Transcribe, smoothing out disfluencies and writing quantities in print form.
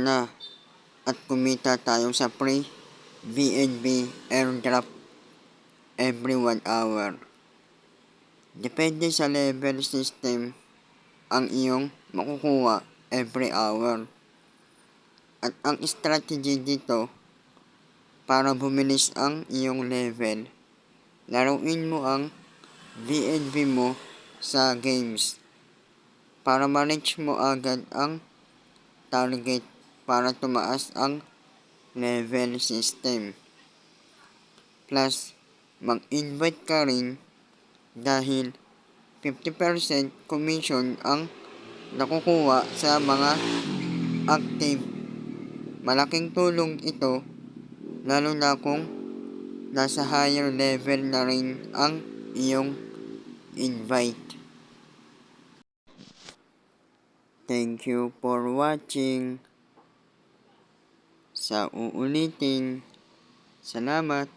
na at kumita tayo sa free BNB airdrop every 1 hour. Depende sa level system ang iyong makukuha every hour. At ang strategy dito para bumilis ang iyong level, laruin mo ang BNB mo sa games para ma-reach mo agad ang target para tumaas ang level system. Plus, mag-invite ka rin dahil 50% commission ang nakukuha sa mga active. Malaking tulong ito lalo na kung nasa higher level na rin ang iyong invite. Thank you for watching. Sa uulitin, salamat.